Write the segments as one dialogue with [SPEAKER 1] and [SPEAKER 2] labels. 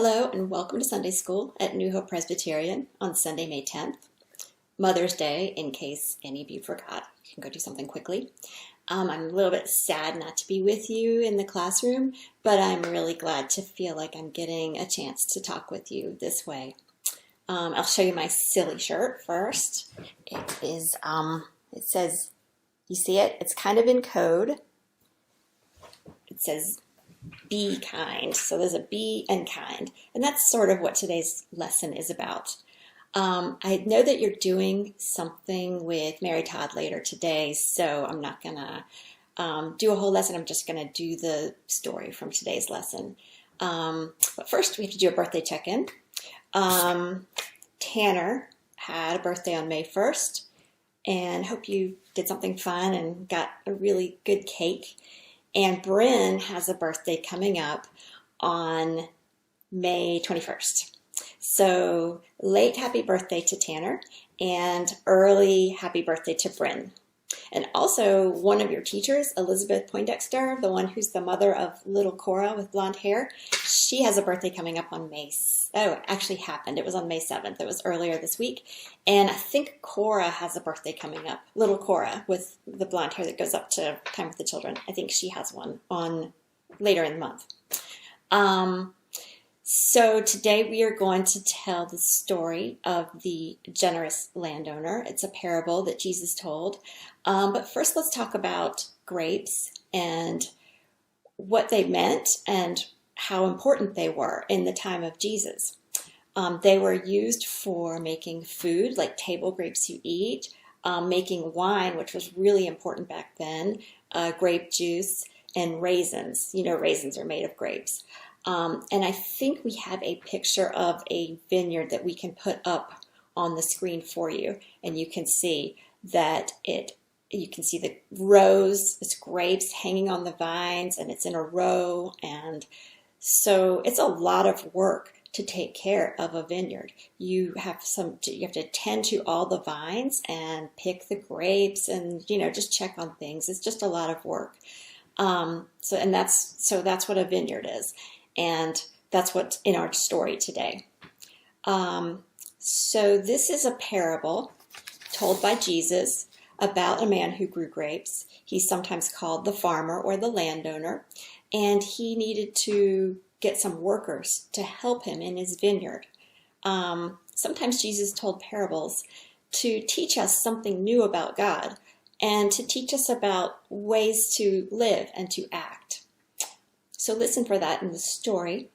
[SPEAKER 1] Hello and welcome to Sunday School at New Hope Presbyterian on Sunday, May 10th. Mother's Day, in case any of you forgot. You can go do something quickly. I'm a little bit sad not to be with you in the classroom, but I'm really glad to feel like I'm getting a chance to talk with you this way. I'll show you my silly shirt first. It says, you see it? It's kind of in code. It says, be kind. So there's a be and kind. And that's sort of what today's lesson is about. I know that you're doing something with Mary Todd later today, so I'm not going to do a whole lesson. I'm just going to do the story from today's lesson. But first, we have to do a birthday check-in. Tanner had a birthday on May 1st, and hope you did something fun and got a really good cake. And Bryn has a birthday coming up on May 21st. So late happy birthday to Tanner and early happy birthday to Bryn. And also one of your teachers, Elizabeth Poindexter, the one who's the mother of little Cora with blonde hair, she has a birthday coming up on it actually happened. It was on May 7th. It was earlier this week. And I think Cora has a birthday coming up. Little Cora with the blonde hair that goes up to Time with the Children. I think she has one on later in the month. So today we are going to tell the story of the generous landowner. It's a parable that Jesus told. But first let's talk about grapes and what they meant and how important they were in the time of Jesus. They were used for making food, like table grapes you eat, making wine, which was really important back then, grape juice, and raisins. You know, raisins are made of grapes. And I think we have a picture of a vineyard that we can put up on the screen for you. And you can see that you can see the rows, it's grapes hanging on the vines, and it's in a row. And so it's a lot of work to take care of a vineyard. You have to tend to all the vines and pick the grapes and, just check on things. It's just a lot of work. So that's what a vineyard is. And that's what's in our story today. So this is a parable told by Jesus about a man who grew grapes. He's sometimes called the farmer or the landowner, and he needed to get some workers to help him in his vineyard. Sometimes Jesus told parables to teach us something new about God and to teach us about ways to live and to act. So listen for that in the story,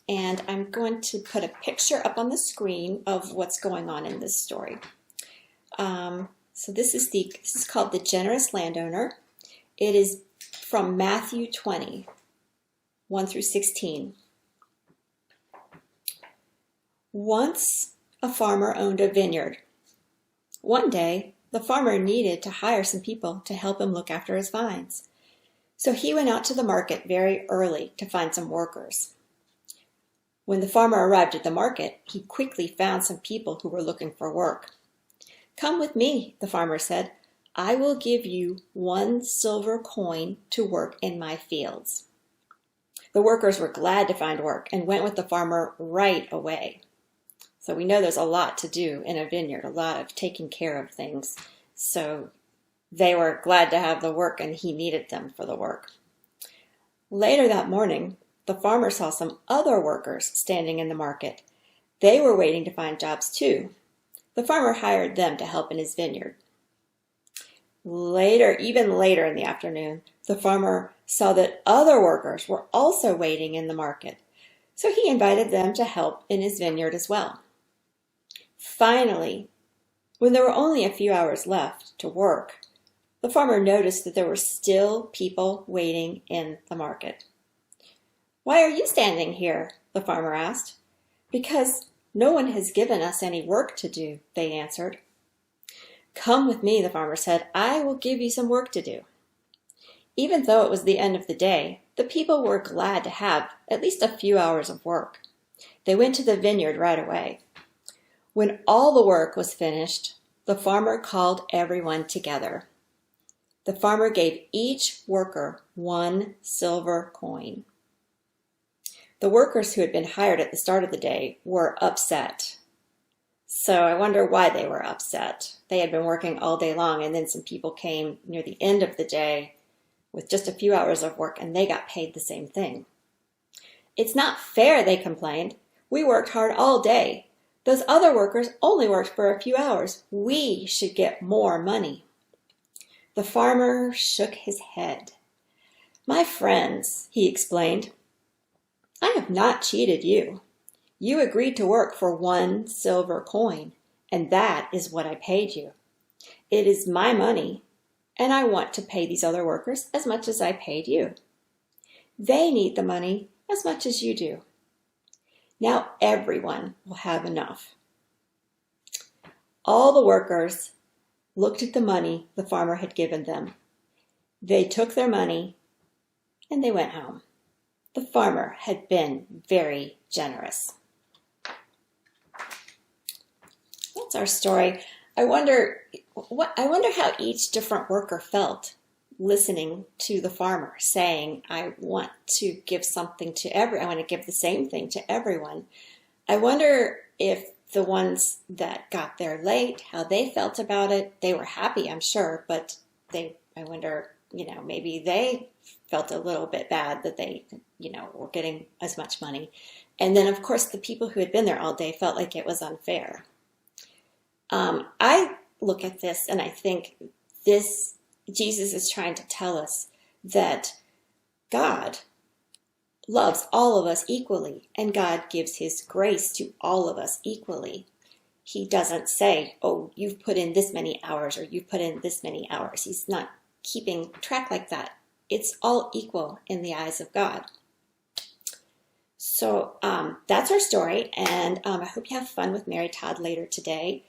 [SPEAKER 1] and I'm going to put a picture up on the screen of what's going on in this story. So this is called The Generous Landowner. It is from Matthew 20, 1 through 16. Once a farmer owned a vineyard. One day, the farmer needed to hire some people to help him look after his vines. So he went out to the market very early to find some workers. When the farmer arrived at the market, he quickly found some people who were looking for work. "Come with me," the farmer said. "I will give you 1 silver coin to work in my fields." The workers were glad to find work and went with the farmer right away. So we know there's a lot to do in a vineyard, a lot of taking care of things. So they were glad to have the work, and he needed them for the work. Later that morning, the farmer saw some other workers standing in the market. They were waiting to find jobs too. The farmer hired them to help in his vineyard. Even later in the afternoon, the farmer saw that other workers were also waiting in the market. So he invited them to help in his vineyard as well. Finally, when there were only a few hours left to work, the farmer noticed that there were still people waiting in the market. "Why are you standing here?" the farmer asked. "Because no one has given us any work to do," they answered. "Come with me," the farmer said. "I will give you some work to do." Even though it was the end of the day, the people were glad to have at least a few hours of work. They went to the vineyard right away. When all the work was finished, the farmer called everyone together. The farmer gave each worker 1 silver coin. The workers who had been hired at the start of the day were upset. So I wonder why they were upset. They had been working all day long, and then some people came near the end of the day with just a few hours of work, and they got paid the same thing. It's not fair, they complained. We worked hard all day. Those other workers only worked for a few hours. We should get more money. The farmer shook his head. My friends, he explained, I have not cheated you. You agreed to work for 1 silver coin, and that is what I paid you. It is my money, and I want to pay these other workers as much as I paid you. They need the money as much as you do. Now everyone will have enough. All the workers looked at the money the farmer had given them. They took their money and they went home. The farmer had been very generous. That's our story. I wonder how each different worker felt listening to the farmer saying, I want to give something to I want to give the same thing to everyone. I wonder if the ones that got there late, how they felt about it. They were happy, I'm sure, but I wonder, maybe they felt a little bit bad that they, were getting as much money. And then, of course, the people who had been there all day felt like it was unfair. I look at this and I think Jesus is trying to tell us that God loves all of us equally, and God gives his grace to all of us equally. He doesn't say, oh, you've put in this many hours or you've put in this many hours. He's not keeping track like that. It's all equal in the eyes of God. So that's our story, and I hope you have fun with Mary Todd later today.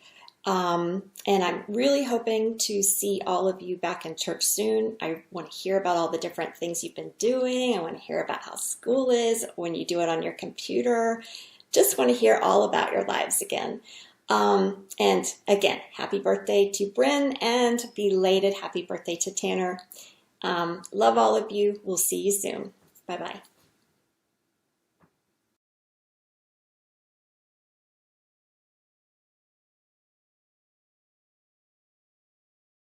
[SPEAKER 1] And I'm really hoping to see all of you back in church soon. I want to hear about all the different things you've been doing. I want to hear about how school is when you do it on your computer. Just want to hear all about your lives again. And again, happy birthday to Bryn and belated happy birthday to Tanner. Love all of you. We'll see you soon. Bye-bye.